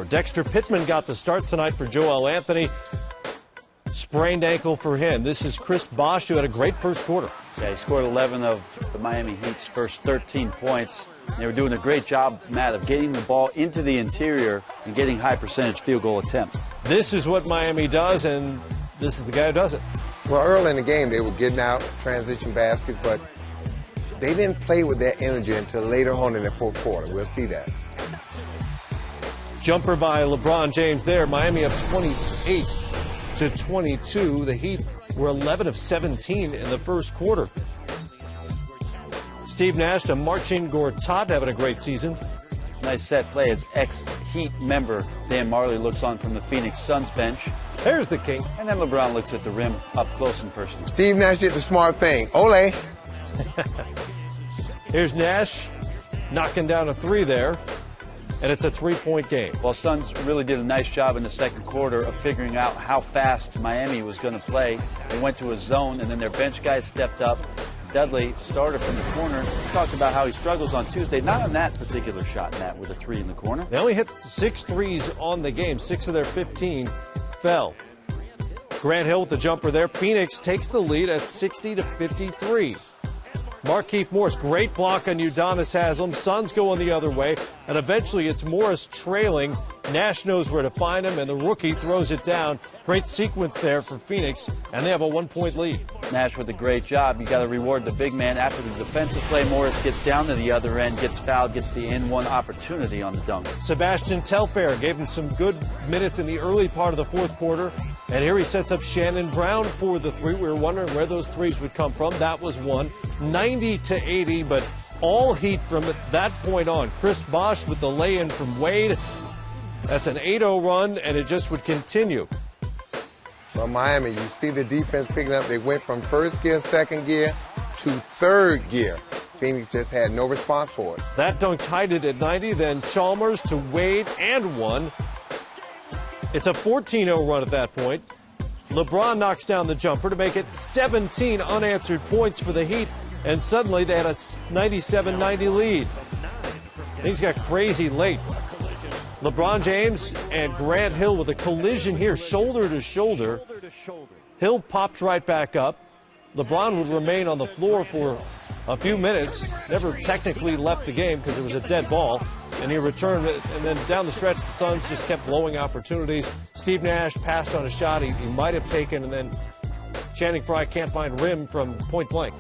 Dexter Pittman got the start tonight for Joel Anthony. Sprained ankle for him. This is Chris Bosh, who had a great first quarter. Yeah, he scored 11 of the Miami Heat's first 13 points. They were doing a great job, Matt, of getting the ball into the interior and getting high percentage field goal attempts. This is what Miami does, and this is the guy who does it. Well, early in the game, they were getting out transition baskets, but they didn't play with that energy until later on in the fourth quarter. We'll see that. Jumper by LeBron James there. Miami up 28-22. The Heat were 11 of 17 in the first quarter. Steve Nash to Marcin Gortat having a great season. Nice set play as ex-Heat member Dan Marley looks on from the Phoenix Suns bench. There's the king. And then LeBron looks at the rim up close in person. Steve Nash did the smart thing. Ole. Here's Nash knocking down a three there. And it's a three-point game. Well, Suns really did a nice job in the second quarter of figuring out how fast Miami was going to play. They went to a zone, and then their bench guys stepped up. Dudley started from the corner. He talked about how he struggles on Tuesday. Not on that particular shot, Matt, with a three in the corner. They only hit 6 threes on the game. 6 of their 15 fell. Grant Hill with the jumper there. Phoenix takes the lead at 60-53. Markieff Morris, great block on Udonis Haslem. Suns going the other way, and eventually it's Morris trailing. Nash knows where to find him, and the rookie throws it down. Great sequence there for Phoenix, and they have a 1-point lead. Nash with a great job. You got to reward the big man after the defensive play. Morris gets down to the other end, gets fouled, gets the N1 opportunity on the dunk. Sebastian Telfair gave him some good minutes in the early part of the fourth quarter, and here he sets up Shannon Brown for the three. We were wondering where those threes would come from. That was one. 90-80, but all Heat from that point on. Chris Bosh with the lay-in from Wade. That's an 8-0 run, and it just would continue. So Miami, you see the defense picking up. They went from first gear, second gear to third gear. Phoenix just had no response for it. That dunk tied it at 90, then Chalmers to Wade and one. It's a 14-0 run at that point. LeBron knocks down the jumper to make it 17 unanswered points for the Heat, and suddenly they had a 97-90 lead. Things got crazy late. LeBron James and Grant Hill with a collision here, shoulder to shoulder. Hill popped right back up. LeBron would remain on the floor for a few minutes, never technically left the game because it was a dead ball, and he returned it, and then down the stretch the Suns just kept blowing opportunities. Steve Nash passed on a shot he might have taken, and then Channing Frye can't find rim from point blank.